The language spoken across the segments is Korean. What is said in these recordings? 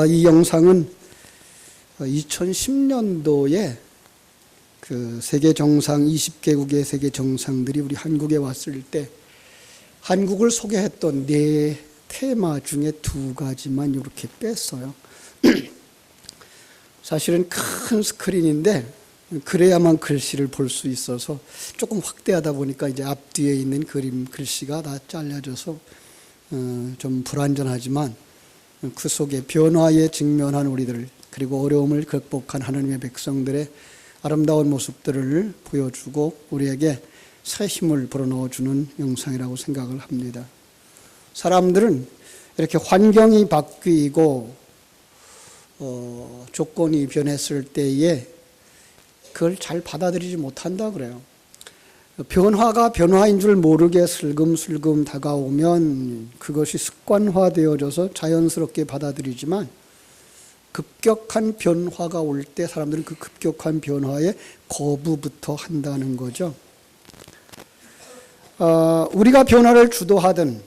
이 영상은 2010년도에 그 세계 정상 20개국의 세계 정상들이 우리 한국에 왔을 때 한국을 소개했던 네 테마 중에 두 가지만 이렇게 뺐어요. 사실은 큰 스크린인데 그래야만 글씨를 볼 수 있어서 조금 확대하다 보니까 이제 앞뒤에 있는 그림 글씨가 다 잘려져서 좀 불완전하지만 그 속에 변화에 직면한 우리들, 그리고 어려움을 극복한 하나님의 백성들의 아름다운 모습들을 보여주고 우리에게 새 힘을 불어넣어주는 영상이라고 생각을 합니다. 사람들은 이렇게 환경이 바뀌고 조건이 변했을 때에 그걸 잘 받아들이지 못한다 그래요. 변화가 변화인 줄 모르게 슬금슬금 다가오면 그것이 습관화되어져서 자연스럽게 받아들이지만 급격한 변화가 올 때 사람들은 그 급격한 변화에 거부부터 한다는 거죠. 우리가 변화를 주도하든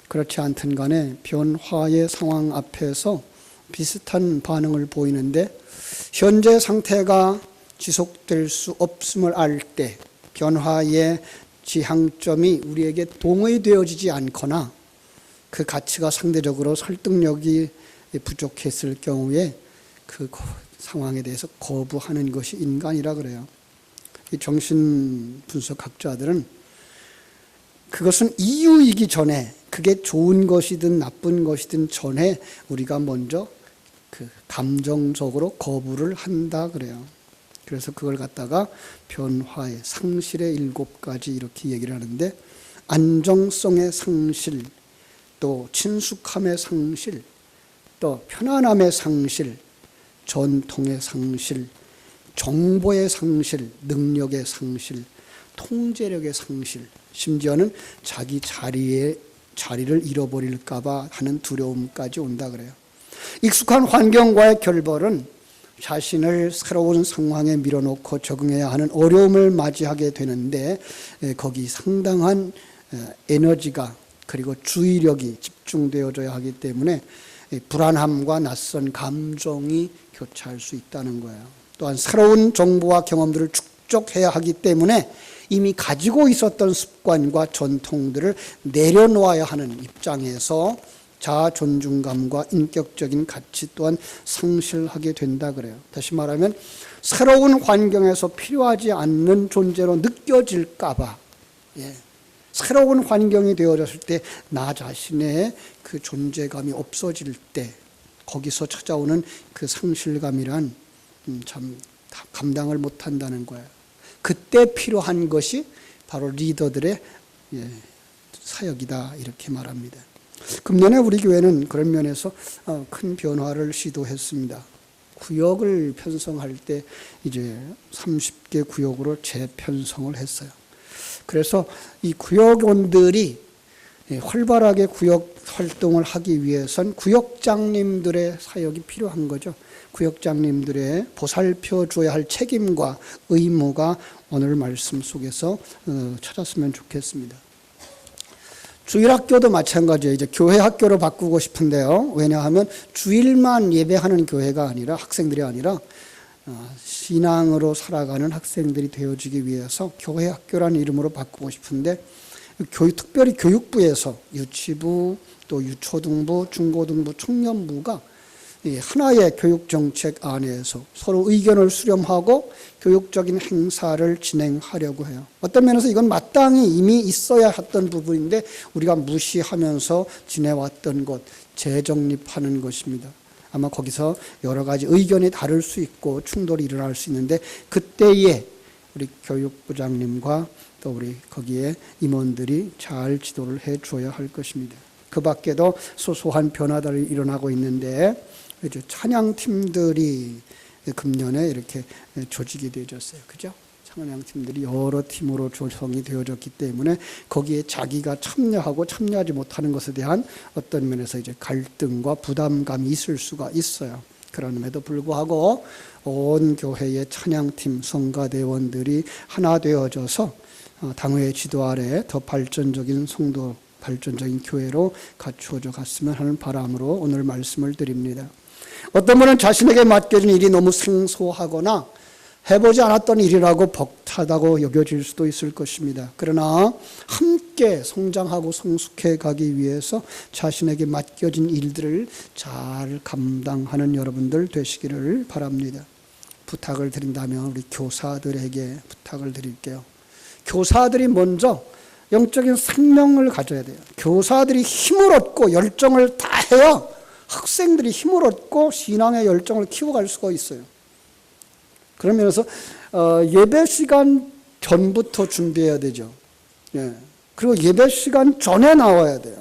그렇지 않든 간에 변화의 상황 앞에서 비슷한 반응을 보이는데 현재 상태가 지속될 수 없음을 알 때 변화의 지향점이 우리에게 동의되어지지 않거나 그 가치가 상대적으로 설득력이 부족했을 경우에 그 상황에 대해서 거부하는 것이 인간이라 그래요. 이 정신분석학자들은 그것은 이유이기 전에, 그게 좋은 것이든 나쁜 것이든 전에 우리가 먼저 그 감정적으로 거부를 한다 그래요. 그래서 그걸 갖다가 변화의 상실의 7가지 이렇게 얘기를 하는데, 안정성의 상실, 또 친숙함의 상실, 또 편안함의 상실, 전통의 상실, 정보의 상실, 능력의 상실, 통제력의 상실, 심지어는 자기 자리를 잃어버릴까 봐 하는 두려움까지 온다 그래요. 익숙한 환경과의 결벌은 자신을 새로운 상황에 밀어놓고 적응해야 하는 어려움을 맞이하게 되는데 거기 상당한 에너지가, 그리고 주의력이 집중되어져야 하기 때문에 불안함과 낯선 감정이 교차할 수 있다는 거예요. 또한 새로운 정보와 경험들을 축적해야 하기 때문에 이미 가지고 있었던 습관과 전통들을 내려놓아야 하는 입장에서 자아 존중감과 인격적인 가치 또한 상실하게 된다 그래요. 다시 말하면 새로운 환경에서 필요하지 않는 존재로 느껴질까 봐, 새로운 환경이 되어졌을 때 나 자신의 그 존재감이 없어질 때 거기서 찾아오는 그 상실감이란 참 감당을 못한다는 거예요. 그때 필요한 것이 바로 리더들의 사역이다 이렇게 말합니다. 금년에 우리 교회는 그런 면에서 큰 변화를 시도했습니다. 구역을 편성할 때 이제 30개 구역으로 재편성을 했어요. 그래서 이 구역원들이 활발하게 구역 활동을 하기 위해선 구역장님들의 사역이 필요한 거죠. 구역장님들의 보살펴 줘야 할 책임과 의무가 오늘 말씀 속에서 찾았으면 좋겠습니다. 주일학교도 마찬가지예요. 이제 교회 학교로 바꾸고 싶은데요. 왜냐하면 주일만 예배하는 교회가 아니라, 학생들이 아니라 신앙으로 살아가는 학생들이 되어지기 위해서 교회 학교라는 이름으로 바꾸고 싶은데, 특별히 교육부에서 유치부, 또 유초등부, 중고등부, 청년부가 하나의 교육정책 안에서 서로 의견을 수렴하고 교육적인 행사를 진행하려고 해요. 어떤 면에서 이건 마땅히 이미 있어야 했던 부분인데 우리가 무시하면서 지내왔던 것, 재정립하는 것입니다. 아마 거기서 여러 가지 의견이 다를 수 있고 충돌이 일어날 수 있는데 그때에 우리 교육부장님과 또 우리 거기에 임원들이 잘 지도를 해줘야 할 것입니다. 그 밖에도 소소한 변화들이 일어나고 있는데 이제 찬양팀들이 금년에 이렇게 조직이 되어졌어요. 그죠? 찬양팀들이 여러 팀으로 조성이 되어졌기 때문에 거기에 자기가 참여하고 참여하지 못하는 것에 대한 어떤 면에서 이제 갈등과 부담감이 있을 수가 있어요. 그럼에도 불구하고 온 교회의 찬양팀, 성가대원들이 하나 되어져서 당회의 지도 아래 더 발전적인 성도, 발전적인 교회로 갖추어져 갔으면 하는 바람으로 오늘 말씀을 드립니다. 어떤 분은 자신에게 맡겨진 일이 너무 생소하거나 해보지 않았던 일이라고 벅차다고 여겨질 수도 있을 것입니다. 그러나 함께 성장하고 성숙해 가기 위해서 자신에게 맡겨진 일들을 잘 감당하는 여러분들 되시기를 바랍니다. 부탁을 드린다면 우리 교사들에게 부탁을 드릴게요. 교사들이 먼저 영적인 생명을 가져야 돼요. 교사들이 힘을 얻고 열정을 다해야 학생들이 힘을 얻고 신앙의 열정을 키워갈 수가 있어요. 그런 면에서 예배 시간 전부터 준비해야 되죠. 예. 그리고 예배 시간 전에 나와야 돼요.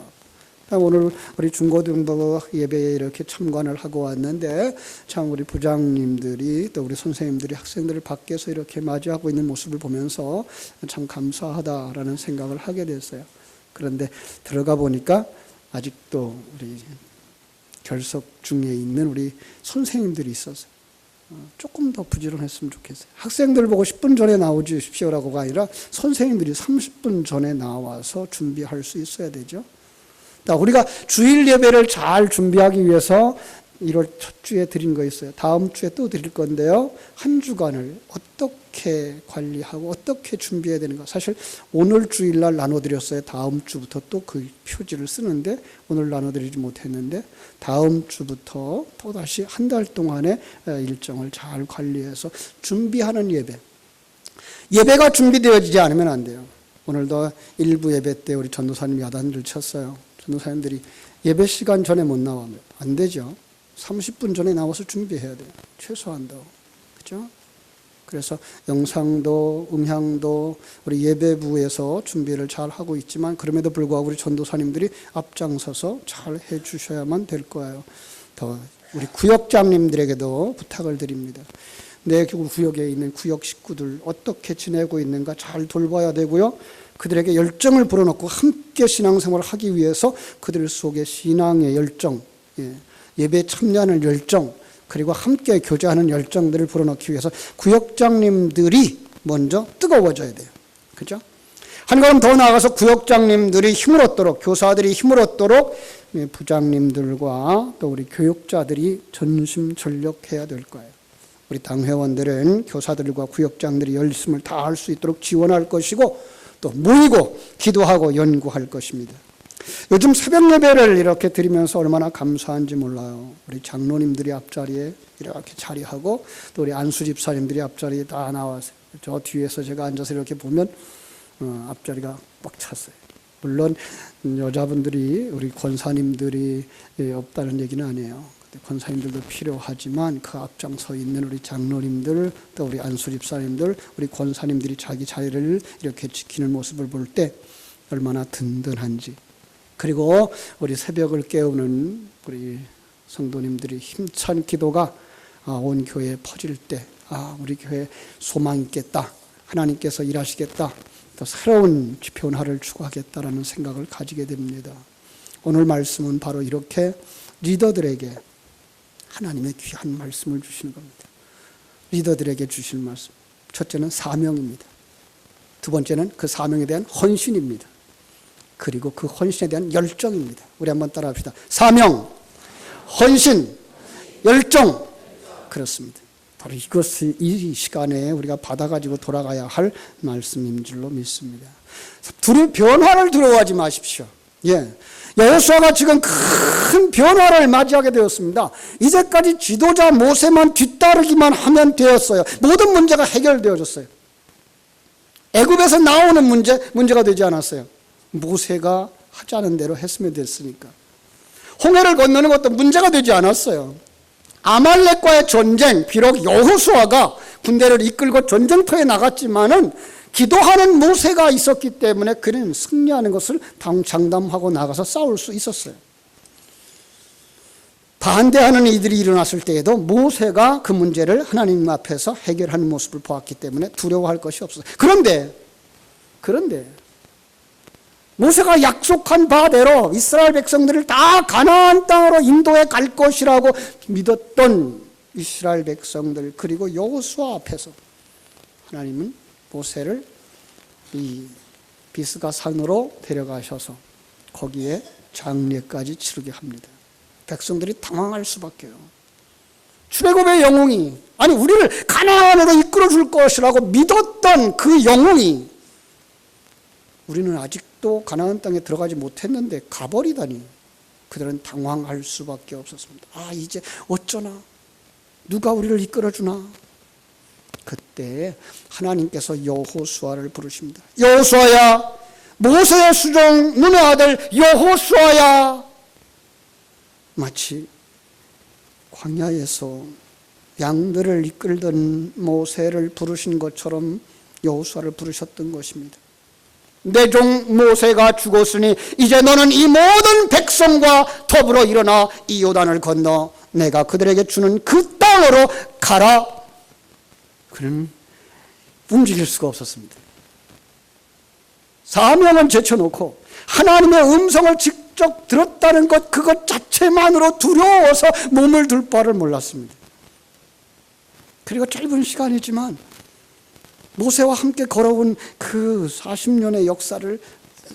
오늘 우리 중고등부 예배에 이렇게 참관을 하고 왔는데 참 우리 부장님들이 또 우리 선생님들이 학생들을 밖에서 이렇게 맞이하고 있는 모습을 보면서 참 감사하다라는 생각을 하게 됐어요. 그런데 들어가 보니까 아직도 우리 결석 중에 있는 우리 선생님들이 있어서 조금 더 부지런했으면 좋겠어요. 학생들 보고 10분 전에 나오십시오라고가 아니라 선생님들이 30분 전에 나와서 준비할 수 있어야 되죠. 우리가 주일 예배를 잘 준비하기 위해서 1월 첫 주에 드린 거 있어요. 다음 주에 또 드릴 건데요. 한 주간을 어떻게 관리하고 어떻게 준비해야 되는가. 사실 오늘 주일날 나눠드렸어요. 다음 주부터 또 그 표지를 쓰는데 오늘 나눠드리지 못했는데 다음 주부터 또다시 한 달 동안의 일정을 잘 관리해서 준비하는 예배. 예배가 준비되어지지 않으면 안 돼요. 오늘도 일부 예배 때 우리 전도사님 야단을 쳤어요. 전도사님들이 예배 시간 전에 못 나오면 안 되죠. 30분 전에 나와서 준비해야 돼요. 최소한도. 그죠? 그래서 영상도 음향도 우리 예배부에서 준비를 잘 하고 있지만 그럼에도 불구하고 우리 전도사님들이 앞장서서 잘 해주셔야만 될 거예요. 더 우리 구역장님들에게도 부탁을 드립니다. 내 구역에 있는 구역 식구들 어떻게 지내고 있는가 잘 돌봐야 되고요. 그들에게 열정을 불어넣고 함께 신앙생활을 하기 위해서 그들 속에 신앙의 열정, 예배에 참여하는 열정, 그리고 함께 교제하는 열정들을 불어넣기 위해서 구역장님들이 먼저 뜨거워져야 돼요. 그죠? 한 걸음 더 나아가서 구역장님들이 힘을 얻도록, 교사들이 힘을 얻도록 부장님들과 또 우리 교육자들이 전심전력해야 될 거예요. 우리 당회원들은 교사들과 구역장들이 열심을 다할 수 있도록 지원할 것이고 또 모이고 기도하고 연구할 것입니다. 요즘 새벽 예배를 이렇게 드리면서 얼마나 감사한지 몰라요. 우리 장로님들이 앞자리에 이렇게 자리하고 또 우리 안수 집사님들이 앞자리에 다 나와서 저 뒤에서 제가 앉아서 이렇게 보면 앞자리가 꽉 찼어요. 물론 여자분들이 우리 권사님들이 없다는 얘기는 아니에요. 권사님들도 필요하지만 그 앞장서 있는 우리 장로님들 또 우리 안수집사님들 우리 권사님들이 자기 자리를 이렇게 지키는 모습을 볼 때 얼마나 든든한지 그리고 우리 새벽을 깨우는 우리 성도님들이 힘찬 기도가 온 교회에 퍼질 때 우리 교회에 소망이 있겠다. 하나님께서 일하시겠다. 또 새로운 지표하를 추구하겠다라는 생각을 가지게 됩니다. 오늘 말씀은 바로 이렇게 리더들에게 하나님의 귀한 말씀을 주시는 겁니다. 리더들에게 주실 말씀. 첫째는 사명입니다. 두 번째는 그 사명에 대한 헌신입니다. 그리고 그 헌신에 대한 열정입니다. 우리 한번 따라합시다. 사명, 헌신, 열정. 그렇습니다. 바로 이것이 이 시간에 우리가 받아가지고 돌아가야 할 말씀인 줄로 믿습니다. 변화를 두려워하지 마십시오. 여호수아가 지금 큰 변화를 맞이하게 되었습니다. 이제까지 지도자 모세만 뒤따르기만 하면 되었어요. 모든 문제가 해결되어졌어요. 애굽에서 나오는 문제가 되지 않았어요. 모세가 하자는 대로 했으면 됐으니까. 홍해를 건너는 것도 문제가 되지 않았어요. 아말렉과의 전쟁, 비록 여호수아가 군대를 이끌고 전쟁터에 나갔지만은 기도하는 모세가 있었기 때문에 그는 승리하는 것을 장담하고 나가서 싸울 수 있었어요. 반대하는 이들이 일어났을 때에도 모세가 그 문제를 하나님 앞에서 해결하는 모습을 보았기 때문에 두려워할 것이 없었어요. 그런데 모세가 약속한 바대로 이스라엘 백성들을 다 가나안 땅으로 인도해 갈 것이라고 믿었던 이스라엘 백성들 그리고 여호수아 앞에서 하나님은 모세를 이 비스가 산으로 데려가셔서 거기에 장례까지 치르게 합니다. 백성들이 당황할 수밖에요. 출애굽의 영웅이, 아니 우리를 가나안으로 이끌어 줄 것이라고 믿었던 그 영웅이 우리는 아직도 가나안 땅에 들어가지 못했는데 가버리다니 그들은 당황할 수밖에 없었습니다. 아, 이제 어쩌나, 누가 우리를 이끌어 주나. 그때 하나님께서 여호수아를 부르십니다. 여호수아야, 모세의 수종 눈의 아들 여호수아야. 마치 광야에서 양들을 이끌던 모세를 부르신 것처럼 여호수아를 부르셨던 것입니다. 내 종 모세가 죽었으니 이제 너는 이 모든 백성과 더불어 일어나 이 요단을 건너 내가 그들에게 주는 그 땅으로 가라. 그는 움직일 수가 없었습니다. 사명은 제쳐놓고 하나님의 음성을 직접 들었다는 것, 그것 자체만으로 두려워서 몸을 둘 바를 몰랐습니다. 그리고 짧은 시간이지만 모세와 함께 걸어온 그 40년의 역사를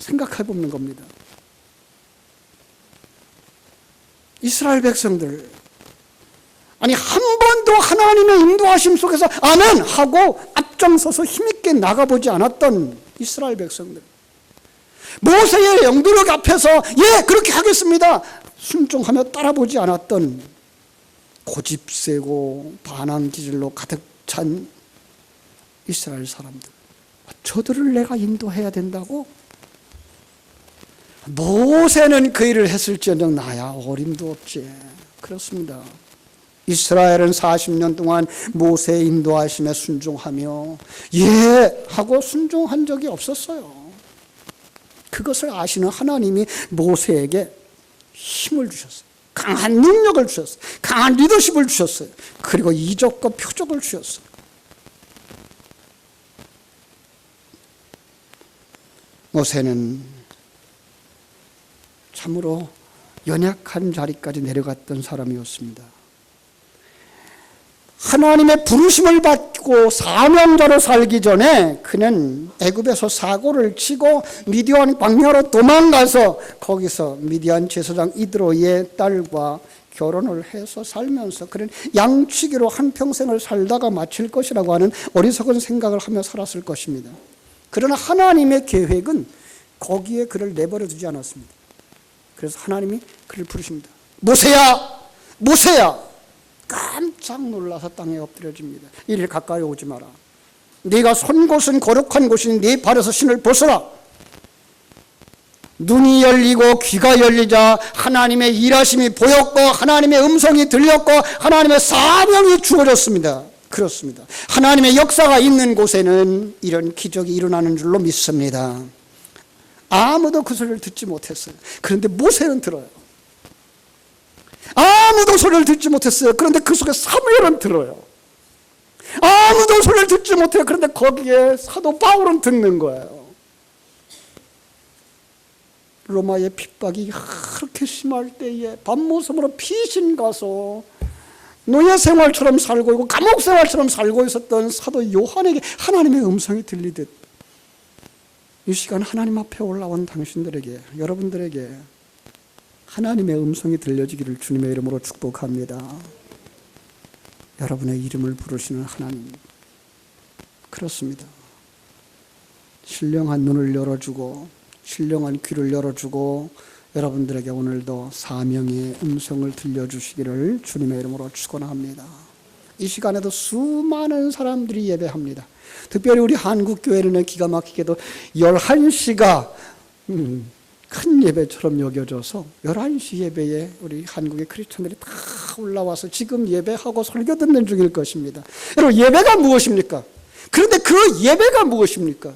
생각해 보는 겁니다. 이스라엘 백성들, 아니 한 번도 하나님의 인도하심 속에서 아멘 하고 앞장서서 힘있게 나가보지 않았던 이스라엘 백성들, 모세의 영도력 앞에서 예 그렇게 하겠습니다 순종하며 따라보지 않았던 고집세고 반항기질로 가득 찬 이스라엘 사람들, 저들을 내가 인도해야 된다고? 모세는 그 일을 했을지언정 나야 어림도 없지. 그렇습니다. 이스라엘은 40년 동안 모세의 인도하심에 순종하며 예 하고 순종한 적이 없었어요. 그것을 아시는 하나님이 모세에게 힘을 주셨어요. 강한 능력을 주셨어요. 강한 리더십을 주셨어요. 그리고 이적과 표적을 주셨어요. 모세는 참으로 연약한 자리까지 내려갔던 사람이었습니다. 하나님의 부르심을 받고 사명자로 살기 전에 그는 애굽에서 사고를 치고 미디안 광야로 도망가서 거기서 미디안 제사장 이드로의 딸과 결혼을 해서 살면서 그는 양치기로 한평생을 살다가 마칠 것이라고 하는 어리석은 생각을 하며 살았을 것입니다. 그러나 하나님의 계획은 거기에 그를 내버려 두지 않았습니다. 그래서 하나님이 그를 부르십니다. 모세야, 모세야. 깜짝 놀라서 땅에 엎드려집니다. 이리 가까이 오지 마라. 네가 선 곳은 거룩한 곳이니 네 발에서 신을 벗어라. 눈이 열리고 귀가 열리자 하나님의 일하심이 보였고 하나님의 음성이 들렸고 하나님의 사명이 주어졌습니다. 그렇습니다. 하나님의 역사가 있는 곳에는 이런 기적이 일어나는 줄로 믿습니다. 아무도 그 소리를 듣지 못했어요. 그런데 모세는 들어요. 아무도 소리를 듣지 못했어요. 그런데 그 속에 사무엘은 들어요. 아무도 소리를 듣지 못해요. 그런데 거기에 사도 바울은 듣는 거예요. 로마의 핍박이 그렇게 심할 때에 밤모섬으로 피신 가서 노예 생활처럼 살고 있고 감옥 생활처럼 살고 있었던 사도 요한에게 하나님의 음성이 들리듯 이 시간 하나님 앞에 올라온 당신들에게, 여러분들에게 하나님의 음성이 들려지기를 주님의 이름으로 축복합니다. 여러분의 이름을 부르시는 하나님, 그렇습니다. 신령한 눈을 열어주고 신령한 귀를 열어주고 여러분들에게 오늘도 사명의 음성을 들려주시기를 주님의 이름으로 축원합니다. 이 시간에도 수많은 사람들이 예배합니다. 특별히 우리 한국교회는 기가 막히게도 11시가 큰 예배처럼 여겨져서 11시 예배에 우리 한국의 크리스천들이 다 올라와서 지금 예배하고 설교 듣는 중일 것입니다. 여러분, 예배가 무엇입니까? 그런데 그 예배가 무엇입니까?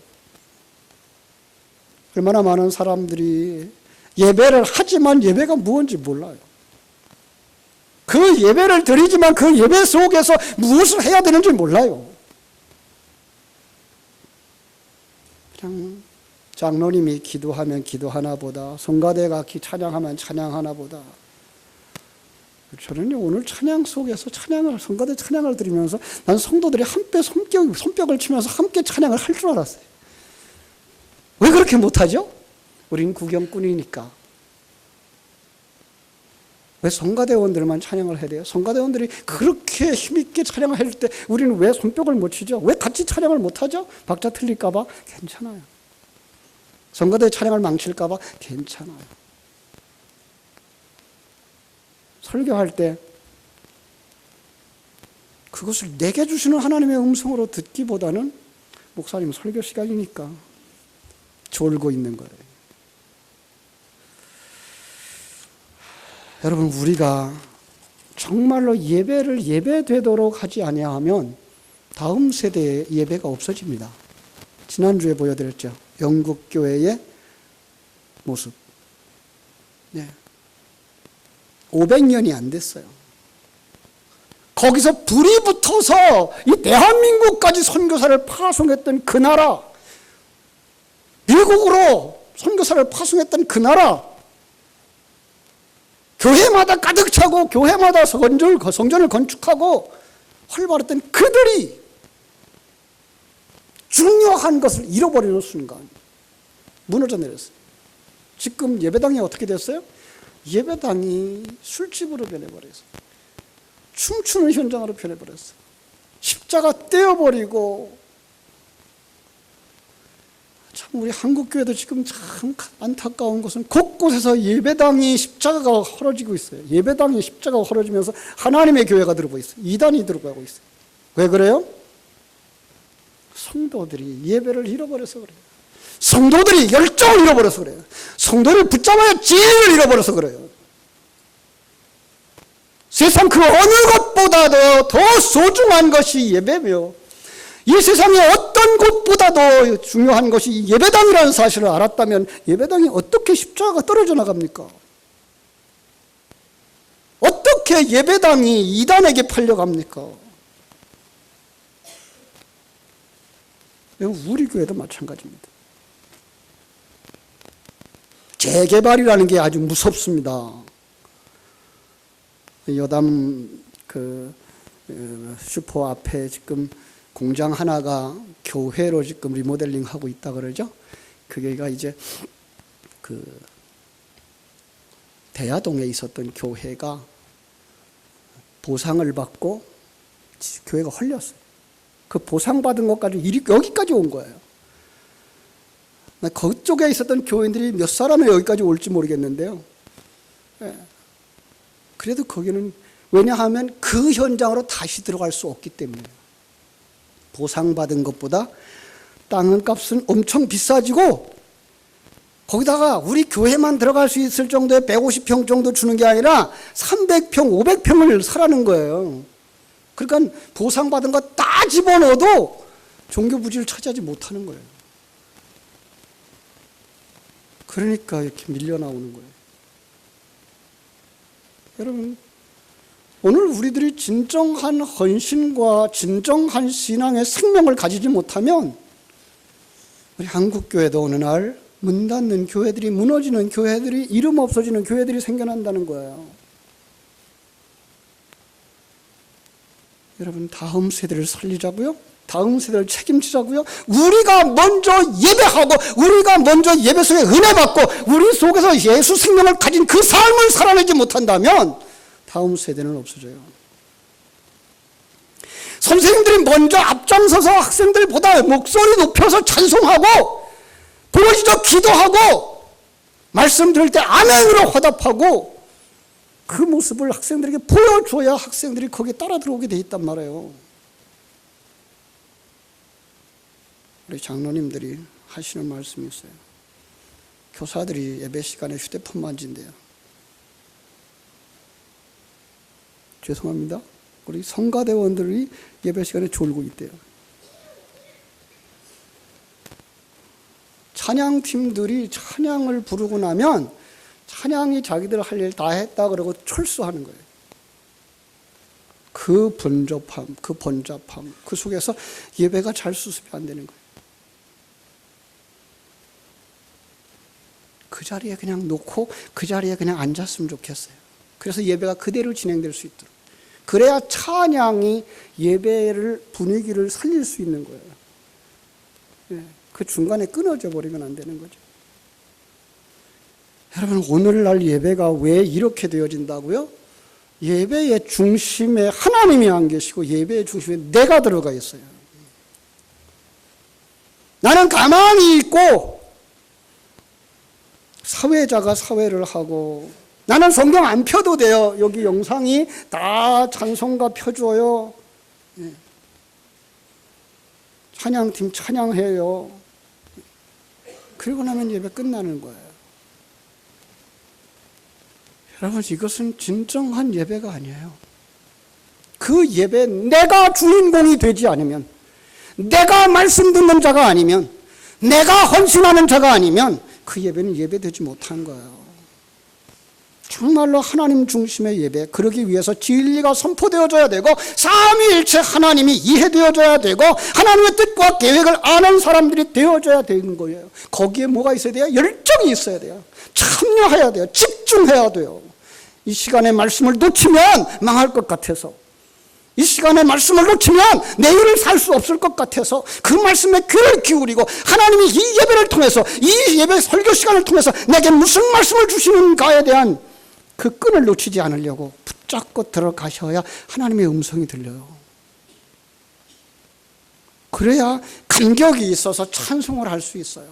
얼마나 많은 사람들이 예배를 하지만 예배가 무엇인지 몰라요. 그 예배를 드리지만 그 예배 속에서 무엇을 해야 되는지 몰라요. 그냥 장로님이 기도하면 기도하나 보다, 성가대가 찬양하면 찬양하나 보다. 저는 오늘 찬양 속에서 성가대 찬양을 드리면서 난 성도들이 함께 손뼉을 치면서 함께 찬양을 할 줄 알았어요. 왜 그렇게 못하죠? 우린 구경꾼이니까. 왜 성가대원들만 찬양을 해야 돼요? 성가대원들이 그렇게 힘있게 찬양을 할 때 우리는 왜 손뼉을 못 치죠? 왜 같이 찬양을 못 하죠? 박자 틀릴까 봐? 괜찮아요. 성가대 찬양을 망칠까 봐? 괜찮아요. 설교할 때 그것을 내게 주시는 하나님의 음성으로 듣기보다는 목사님 설교 시간이니까 졸고 있는 거예요. 여러분, 우리가 정말로 예배를 예배되도록 하지 아니하면 다음 세대의 예배가 없어집니다. 지난주에 보여드렸죠. 영국 교회의 모습. 네. 500년이 안 됐어요. 거기서 불이 붙어서 이 대한민국까지 선교사를 파송했던 그 나라, 미국으로 선교사를 파송했던 그 나라, 교회마다 가득 차고 교회마다 성전을 건축하고 활발했던 그들이 중요한 것을 잃어버리는 순간 무너져 내렸어요. 지금 예배당이 어떻게 됐어요? 예배당이 술집으로 변해버렸어요. 춤추는 현장으로 변해버렸어요. 십자가 떼어버리고, 참 우리 한국교회도 지금 참 안타까운 것은 곳곳에서 예배당이 십자가가 헐어지고 있어요. 예배당이 십자가가 헐어지면서 하나님의 교회가 들어가고 있어요. 이단이 들어가고 있어요. 왜 그래요? 성도들이 예배를 잃어버려서 그래요. 성도들이 열정을 잃어버려서 그래요. 성도를 붙잡아야 진리를 잃어버려서 그래요. 세상 그 어느 것보다도 더 소중한 것이 예배며, 이 세상의 어떤 곳보다도 중요한 것이 예배당이라는 사실을 알았다면 예배당이 어떻게 십자가가 떨어져 나갑니까? 어떻게 예배당이 이단에게 팔려갑니까? 우리 교회도 마찬가지입니다. 재개발이라는 게 아주 무섭습니다. 여담 슈퍼 앞에 지금 공장 하나가 교회로 지금 리모델링 하고 있다 그러죠. 그게가 이제 대야동에 있었던 교회가 보상을 받고 교회가 헐렸어요. 그 보상받은 것까지 여기까지 온 거예요. 그쪽에 있었던 교인들이 몇 사람이 여기까지 올지 모르겠는데요. 그래도 거기는, 왜냐하면 그 현장으로 다시 들어갈 수 없기 때문에. 보상받은 것보다 땅은 값은 엄청 비싸지고, 거기다가 우리 교회만 들어갈 수 있을 정도의 150평 정도 주는 게 아니라 300평, 500평을 사라는 거예요. 그러니까 보상받은 거 다 집어넣어도 종교 부지를 차지하지 못하는 거예요. 그러니까 이렇게 밀려나오는 거예요. 여러분, 오늘 우리들이 진정한 헌신과 진정한 신앙의 생명을 가지지 못하면 우리 한국교회도 어느 날 문 닫는 교회들이, 무너지는 교회들이, 이름 없어지는 교회들이 생겨난다는 거예요. 여러분, 다음 세대를 살리자고요? 다음 세대를 책임지자고요? 우리가 먼저 예배하고, 우리가 먼저 예배 속에 은혜 받고, 우리 속에서 예수 생명을 가진 그 삶을 살아내지 못한다면 다음 세대는 없어져요. 선생님들이 먼저 앞장서서 학생들보다 목소리 높여서 찬송하고, 부르짖어 기도하고, 말씀 들을 때 아멘으로 화답하고, 그 모습을 학생들에게 보여줘야 학생들이 거기에 따라 들어오게 돼 있단 말이에요. 우리 장로님들이 하시는 말씀이 있어요. 교사들이 예배 시간에 휴대폰 만진대요. 죄송합니다. 우리 성가대원들이 예배 시간에 졸고 있대요. 찬양팀들이 찬양을 부르고 나면 찬양이 자기들 할 일 다 했다 그러고 철수하는 거예요. 그 번잡함, 그 번잡함, 그 속에서 예배가 잘 수습이 안 되는 거예요. 그 자리에 그냥 놓고 그 자리에 그냥 앉았으면 좋겠어요. 그래서 예배가 그대로 진행될 수 있도록. 그래야 찬양이 예배를, 분위기를 살릴 수 있는 거예요. 그 중간에 끊어져 버리면 안 되는 거죠. 여러분, 오늘날 예배가 왜 이렇게 되어진다고요? 예배의 중심에 하나님이 안 계시고 예배의 중심에 내가 들어가 있어요. 나는 가만히 있고 사회자가 사회를 하고, 나는 성경 안 펴도 돼요. 여기 영상이 다 찬송가 펴줘요. 찬양팀 찬양해요. 그리고 나면 예배 끝나는 거예요. 여러분, 이것은 진정한 예배가 아니에요. 그 예배, 내가 주인공이 되지 않으면, 내가 말씀 듣는 자가 아니면, 내가 헌신하는 자가 아니면 그 예배는 예배되지 못한 거예요. 정말로 하나님 중심의 예배, 그러기 위해서 진리가 선포되어져야 되고 삼위일체 하나님이 이해되어져야 되고 하나님의 뜻과 계획을 아는 사람들이 되어져야 되는 거예요. 거기에 뭐가 있어야 돼요? 열정이 있어야 돼요. 참여해야 돼요. 집중해야 돼요. 이 시간에 말씀을 놓치면 망할 것 같아서, 이 시간에 말씀을 놓치면 내일을 살 수 없을 것 같아서 그 말씀에 귀를 기울이고, 하나님이 이 예배를 통해서, 이 예배 설교 시간을 통해서 내게 무슨 말씀을 주시는가에 대한 그 끈을 놓치지 않으려고 붙잡고 들어가셔야 하나님의 음성이 들려요. 그래야 감격이 있어서 찬송을 할 수 있어요.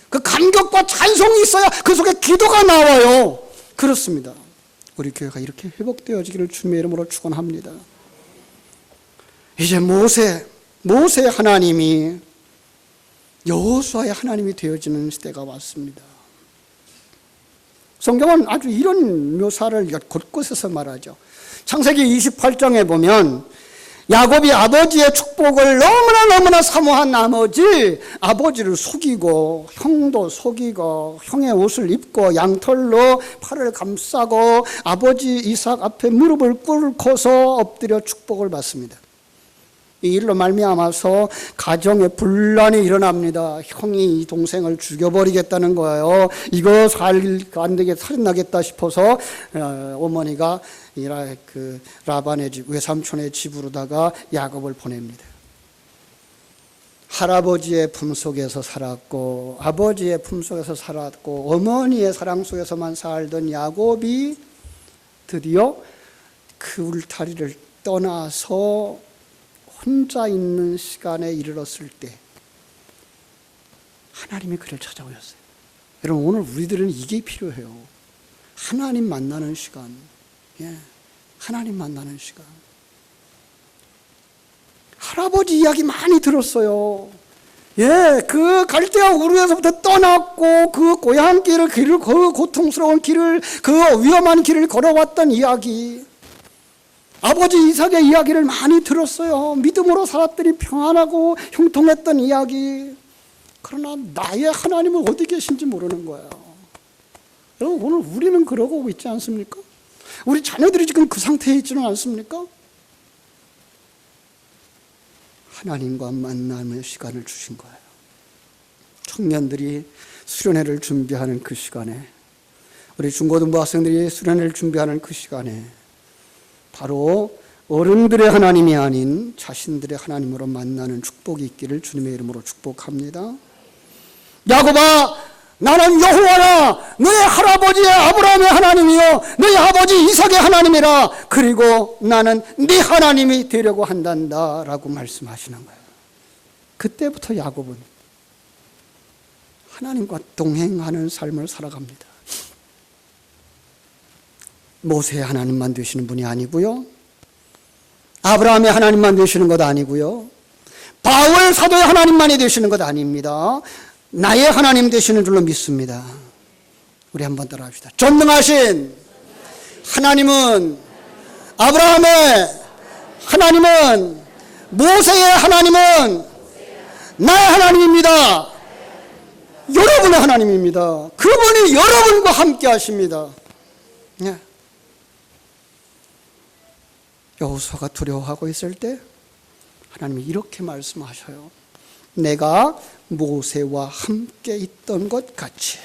그 감격과 찬송이 있어야 그 속에 기도가 나와요. 그렇습니다. 우리 교회가 이렇게 회복되어지기를 주님의 이름으로 축원합니다. 이제 모세 하나님이 여호수아의 하나님이 되어지는 시대가 왔습니다. 성경은 아주 이런 묘사를 곳곳에서 말하죠. 창세기 28장에 보면 야곱이 아버지의 축복을 너무나 사모한 나머지 아버지를 속이고, 형도 속이고, 형의 옷을 입고 양털로 팔을 감싸고 아버지 이삭 앞에 무릎을 꿇고서 엎드려 축복을 받습니다. 이 일로 말미암아서 가정에 분란이 일어납니다. 형이 이 동생을 죽여버리겠다는 거예요. 이거 안 되게 살인나겠다 싶어서 어머니가 라반의 집, 외삼촌의 집으로다가 야곱을 보냅니다. 할아버지의 품속에서 살았고, 아버지의 품속에서 살았고, 어머니의 사랑 속에서만 살던 야곱이 드디어 그 울타리를 떠나서 혼자 있는 시간에 이르렀을 때 하나님이 그를 찾아오셨어요. 여러분, 오늘 우리들은 이게 필요해요. 하나님 만나는 시간. 하나님 만나는 시간. 할아버지 이야기 많이 들었어요. 그 갈대아 우르에서부터 떠났고 그 고향길을, 그 고통스러운 길을, 그 위험한 길을 걸어왔던 이야기. 아버지 이삭의 이야기를 많이 들었어요. 믿음으로 살았더니 평안하고 형통했던 이야기. 그러나 나의 하나님은 어디 계신지 모르는 거예요. 여러분, 오늘 우리는 그러고 있지 않습니까? 우리 자녀들이 지금 그 상태에 있지는 않습니까? 하나님과 만남의 시간을 주신 거예요. 청년들이 수련회를 준비하는 그 시간에, 우리 중고등부 학생들이 수련회를 준비하는 그 시간에 바로 어른들의 하나님이 아닌 자신들의 하나님으로 만나는 축복이 있기를 주님의 이름으로 축복합니다. 야곱아, 나는 여호와라, 너의 할아버지의 아브라함의 하나님이요 너의 아버지 이삭의 하나님이라. 그리고 나는 네 하나님이 되려고 한단다 라고 말씀하시는 거예요. 그때부터 야곱은 하나님과 동행하는 삶을 살아갑니다. 모세의 하나님만 되시는 분이 아니고요, 아브라함의 하나님만 되시는 것 아니고요, 바울 사도의 하나님만이 되시는 것 아닙니다. 나의 하나님 되시는 줄로 믿습니다. 우리 한번 따라합시다. 전능하신 하나님은, 아브라함의 하나님은, 모세의 하나님은 나의 하나님입니다. 여러분의 하나님입니다. 그분이 여러분과 함께 하십니다. 여호수아가 두려워하고 있을 때 하나님이 이렇게 말씀하셔요. 내가 모세와 함께 있던 것 같이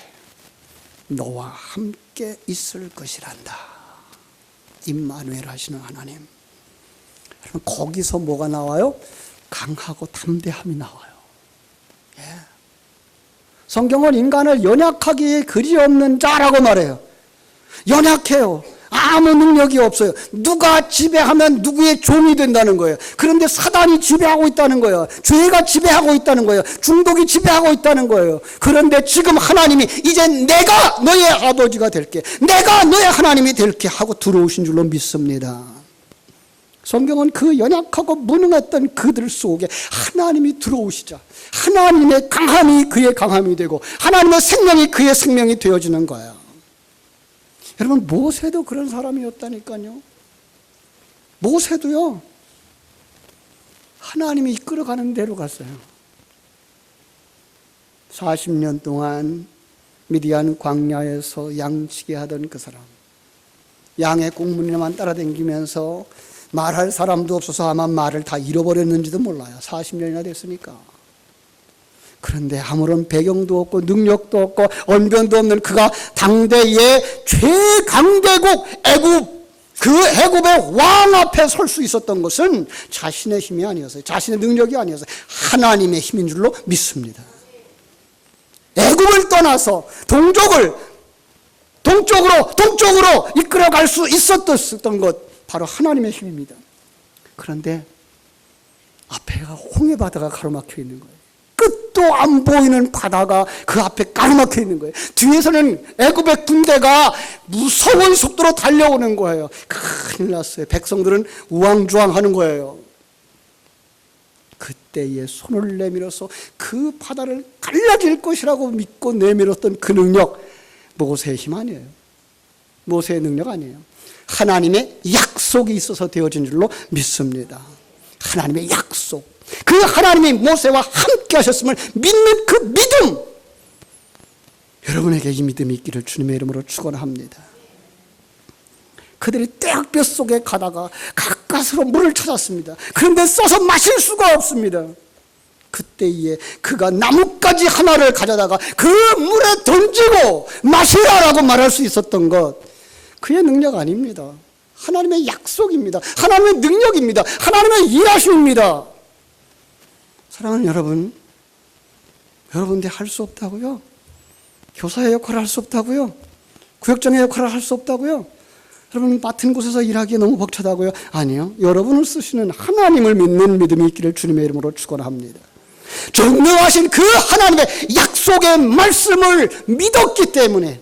너와 함께 있을 것이란다. 임마누엘 하시는 하나님. 여러분, 거기서 뭐가 나와요? 강하고 담대함이 나와요. 성경은 인간을 연약하기에 그지없는 자라고 말해요. 연약해요. 아무 능력이 없어요. 누가 지배하면 누구의 종이 된다는 거예요. 그런데 사단이 지배하고 있다는 거예요. 죄가 지배하고 있다는 거예요. 중독이 지배하고 있다는 거예요. 그런데 지금 하나님이 이제 내가 너의 아버지가 될게, 내가 너의 하나님이 될게 하고 들어오신 줄로 믿습니다. 성경은 그 연약하고 무능했던 그들 속에 하나님이 들어오시자 하나님의 강함이 그의 강함이 되고 하나님의 생명이 그의 생명이 되어지는 거예요. 여러분, 모세도 그런 사람이었다니까요. 모세도요, 하나님이 이끌어가는 대로 갔어요. 40년 동안 미디안 광야에서 양치게 하던 그 사람, 양의 꽁무니만 따라다니면서 말할 사람도 없어서 아마 말을 다 잃어버렸는지도 몰라요. 40년이나 됐으니까. 그런데 아무런 배경도 없고 능력도 없고 언변도 없는 그가 당대의 최강대국 애굽, 그 애굽의 왕 앞에 설 수 있었던 것은 자신의 힘이 아니었어요. 자신의 능력이 아니었어요. 하나님의 힘인 줄로 믿습니다. 애굽을 떠나서 동쪽으로 이끌어갈 수 있었던 것 바로 하나님의 힘입니다. 그런데 앞에가 홍해바다가 가로막혀 있는 거예요. 끝도 안 보이는 바다가 그 앞에 가로막혀 있는 거예요. 뒤에서는 애굽의 군대가 무서운 속도로 달려오는 거예요. 큰일 났어요. 백성들은 우왕좌왕하는 거예요. 그때에 손을 내밀어서 그 바다를 갈라질 것이라고 믿고 내밀었던 그 능력, 모세의 힘 아니에요. 모세의 능력 아니에요. 하나님의 약속이 있어서 되어진 줄로 믿습니다. 하나님의 약속, 그 하나님이 모세와 함께 하셨음을 믿는 그 믿음, 여러분에게 이 믿음이 있기를 주님의 이름으로 축원합니다. 그들이 떼약볕 속에 가다가 가까스로 물을 찾았습니다. 그런데 써서 마실 수가 없습니다. 그때에 그가 나뭇가지 하나를 가져다가 그 물에 던지고 마시라라고 말할 수 있었던 것, 그의 능력 아닙니다. 하나님의 약속입니다. 하나님의 능력입니다. 하나님의 일하심입니다. 사랑하는 여러분, 여러분들 할 수 없다고요? 교사의 역할을 할 수 없다고요? 구역장의 역할을 할 수 없다고요? 여러분 맡은 곳에서 일하기 너무 벅차다고요? 아니요. 여러분을 쓰시는 하나님을 믿는 믿음이 있기를 주님의 이름으로 축원합니다. 전능하신 그 하나님의 약속의 말씀을 믿었기 때문에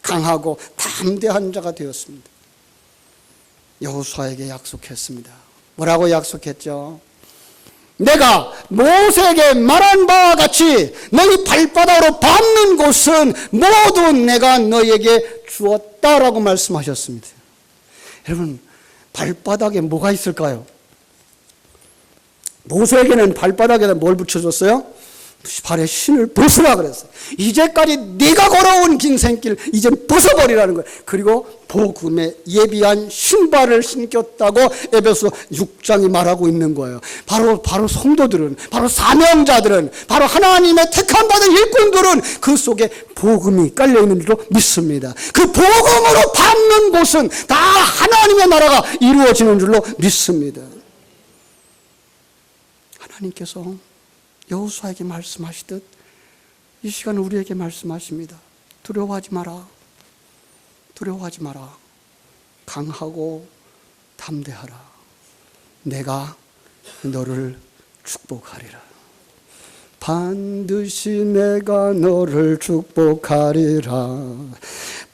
강하고 담대한 자가 되었습니다. 여호수아에게 약속했습니다. 뭐라고 약속했죠? 내가 모세에게 말한 바와 같이 너희 발바닥으로 밟는 곳은 모두 내가 너희에게 주었다라고 말씀하셨습니다. 여러분, 발바닥에 뭐가 있을까요? 모세에게는 발바닥에다 뭘 붙여줬어요? 발에 신을 벗으라 그랬어요. 이제까지 네가 걸어온 긴 생길 이젠 벗어버리라는 거예요. 그리고 복음에 예비한 신발을 신겼다고 에베소 6장이 말하고 있는 거예요. 바로 성도들은, 바로 사명자들은, 바로 하나님의 택함 받은 일꾼들은 그 속에 복음이 깔려 있는 줄로 믿습니다. 그 복음으로 밟는 곳은 다 하나님의 나라가 이루어지는 줄로 믿습니다. 하나님께서 여호수아에게 말씀하시듯 이 시간 우리에게 말씀하십니다. 두려워하지 마라. 두려워하지 마라. 강하고 담대하라. 내가 너를 축복하리라. 반드시 내가 너를 축복하리라.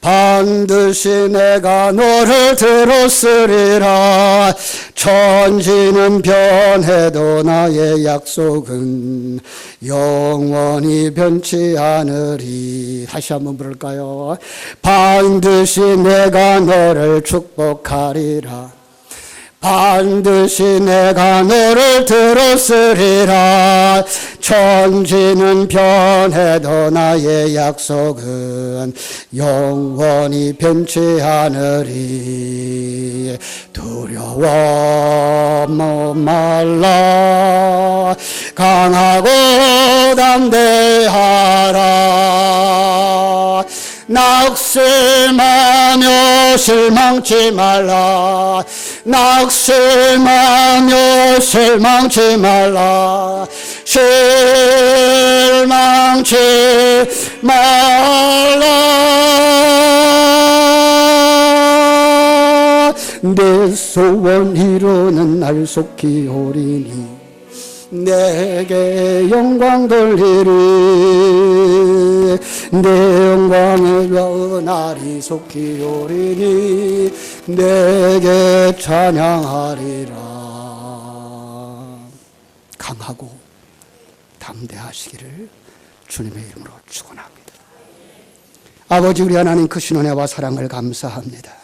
반드시 내가 너를 들었으리라. 천지는 변해도 나의 약속은 영원히 변치 않으리. 다시 한번 부를까요? 반드시 내가 너를 축복하리라. 반드시 내가 너를 들었으리라. 천지는 변해도 나의 약속은 영원히 변치 않으리. 두려워 말라. 강하고 담대하라. 낙심하며 실망치 말라. 낙심하며 실망치 말라. 실망치 말라. 내 소원 이루는 날 속히 오리니 내게 영광 돌리리. 내 영광의 날이 속히 오리니 내게 찬양하리라. 강하고 담대하시기를 주님의 이름으로 축원합니다. 아버지, 우리 하나님 크신 은혜와 사랑을 감사합니다.